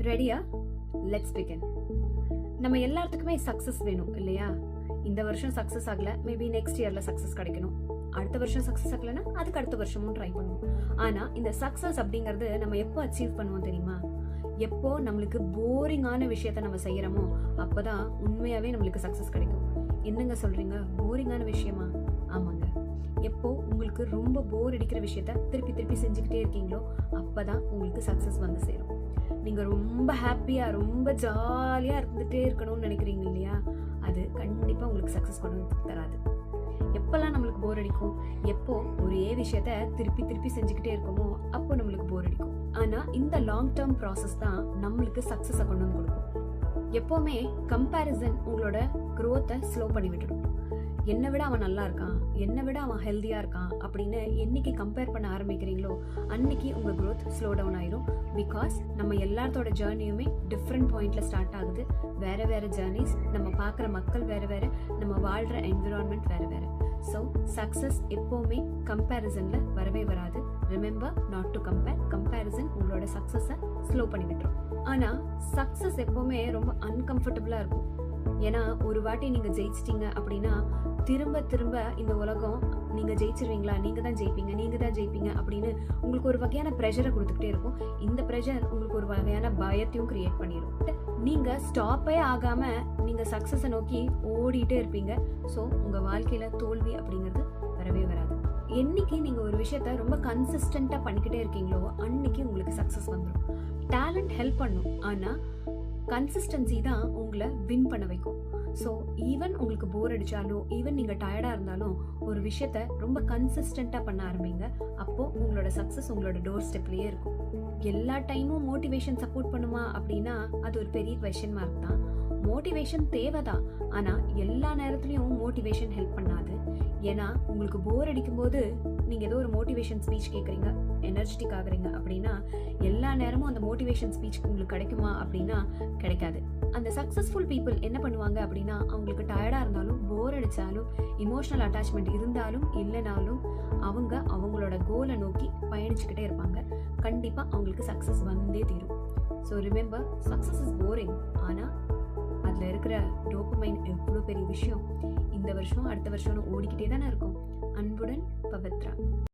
ரெடியா? Let's begin. நம்ம எல்லாத்துக்குமே சக்சஸ் வேணும் இல்லையா? இந்த வருஷம் சக்சஸ் ஆகல, மேபி நெக்ஸ்ட் இயர்ல சக்சஸ் கிடைக்கணும். அடுத்த வருஷம் சக்சஸ் ஆகலன்னா அதுக்கு அடுத்த வருஷமும் ட்ரை பண்ணுவோம். ஆனா இந்த சக்சஸ் அப்படிங்கறது நம்ம எப்போ அச்சீவ் பண்ணுவோம் தெரியுமா? எப்போ நம்மளுக்கு போரிங்கான விஷயத்த நம்ம செய்யறோமோ அப்பதான் உண்மையாவே நம்மளுக்கு சக்சஸ் கிடைக்கும். என்னங்க சொல்றீங்க? போரிங்கான விஷயமா? ஆமாங்க. எப்போ உங்களுக்கு ரொம்ப போர் அடிக்கிற விஷயத்த திருப்பி திருப்பி செஞ்சுக்கிட்டே இருக்கீங்களோ அப்பதான் உங்களுக்கு சக்சஸ் வந்து சேரும். நீங்க ரொம்ப ஹாப்பியா ரொம்ப ஜாலியா இருந்துட்டே இருக்கணும்னு நினைக்கிறீங்க இல்லையா? அது கண்டிப்பா உங்களுக்கு சக்சஸ் கொண்டு தராது. எப்பெல்லாம் நம்மளுக்கு போர் அடிக்கும்? எப்போ ஒரே விஷயத்த திருப்பி திருப்பி செஞ்சுக்கிட்டே இருக்கோமோ அப்போ நம்மளுக்கு போர் அடிக்கும். ஆனா இந்த லாங் டேர்ம் ப்ராசஸ் தான் நம்மளுக்கு சக்சஸை கொண்டு வந்து கொடுக்கும். எப்பவுமே கம்பேரிசன் உங்களோட growth-ஐ ஸ்லோ பண்ணி விட்டுடும். என்னை விட அவன் நல்லா இருக்கான், என்னை விட அவன் ஹெல்த்தியா இருக்கான் அப்படின்னு என்னைக்கு கம்பேர் பண்ண ஆரம்பிக்கிறீங்களோ அன்னைக்கு உங்க growth ஸ்லோ டவுன் ஆயிரும். பிகாஸ் நம்ம எல்லாத்தோட ஜேர்னியுமே டிஃப்ரெண்ட் பாயிண்ட்ல ஸ்டார்ட் ஆகுது. வேற வேற ஜேர்னிஸ், நம்ம பார்க்குற மக்கள் வேற வேற, நம்ம வாழ்ற என்விரான்மெண்ட் வேற வேற. ஸோ சக்சஸ் எப்பவுமே கம்பேரிசன்ல வரவே வராது. Remember not to compare. Comparison உங்களோட சக்சஸை ஸ்லோ பண்ணி விட்டுரும். ஆனா சக்சஸ் எப்பவுமே ரொம்ப அன்கம்ஃபர்டபுளா இருக்கும். ஏன்னா ஒரு வாட்டி நீங்க ஜெயிச்சிட்டீங்க அப்படின்னா திரும்ப திரும்ப இந்த உலகம் நீங்க ஜெயிச்சிருவீங்களா, நீங்க தான் ஜெயிப்பீங்க அப்படின்னு உங்களுக்கு ஒரு வகையான ப்ரெஷரை கொடுத்துக்கிட்டே இருக்கும். இந்த ப்ரெஷர் உங்களுக்கு ஒரு வகையான பயத்தையும் கிரியேட் பண்ணிடும். நீங்க ஸ்டாப்பே ஆகாம நீங்க சக்சஸை நோக்கி ஓடிட்டே இருப்பீங்க. ஸோ உங்க வாழ்க்கையில தோல்வி அப்படிங்கிறது வரவே வராது. என்னைக்கு நீங்க ஒரு விஷயத்த ரொம்ப கன்சிஸ்டண்டா பண்ணிக்கிட்டே இருக்கீங்களோ அன்னைக்கு உங்களுக்கு சக்சஸ் வந்துடும். டேலண்ட் ஹெல்ப் பண்ணும், ஆனா கன்சிஸ்டன்சி தான் உங்களை வின் பண்ண வைக்கும். ஸோ ஈவன் உங்களுக்கு போர் அடிச்சாலும், ஈவன் நீங்கள் டயர்டாக இருந்தாலும் ஒரு விஷயத்த ரொம்ப கன்சிஸ்டண்ட்டாக பண்ண ஆரம்பிங்க. அப்போது உங்களோட சக்ஸஸ் உங்களோட டோர் ஸ்டெப்லேயே இருக்கும். எல்லா டைமும் மோட்டிவேஷன் சப்போர்ட் பண்ணுமா அப்படின்னா அது ஒரு பெரிய கொஸ்டின் மார்க் தான். மோட்டிவேஷன் தேவைதான், ஆனால் எல்லா நேரத்துலையும் மோட்டிவேஷன் ஹெல்ப் பண்ணாது. ஏன்னா உங்களுக்கு போர் அடிக்கும் போது நீங்கள் ஏதோ ஒரு மோட்டிவேஷன் ஸ்பீச் கேட்குறீங்க, எனர்ஜெட்டிக் ஆகுறீங்க அப்படின்னா எல்லா நேரமும் அந்த மோட்டிவேஷன் ஸ்பீச் உங்களுக்கு கிடைக்குமா அப்படின்னா கிடைக்காது. அந்த சக்ஸஸ்ஃபுல் பீப்புள் என்ன பண்ணுவாங்க அப்படின்னா அவங்களுக்கு டயர்டாக இருந்தாலும் போர் அடித்தாலும் இமோஷனல் அட்டாச்மெண்ட் இருந்தாலும் இல்லைனாலும் அவங்க அவங்களோட கோலை நோக்கி பயணிச்சுக்கிட்டே இருப்பாங்க. கண்டிப்பாக அவங்களுக்கு சக்ஸஸ் வந்தே தீரும். So remember, success is boring, ஆனால் அதில் இருக்கிற டோபமைன் எவ்வளோ பெரிய விஷயம். இந்த வருஷம் அடுத்த வருஷம்னு ஓடிக்கிட்டே தானே இருக்கும். அன்புடன் பவித்ரா.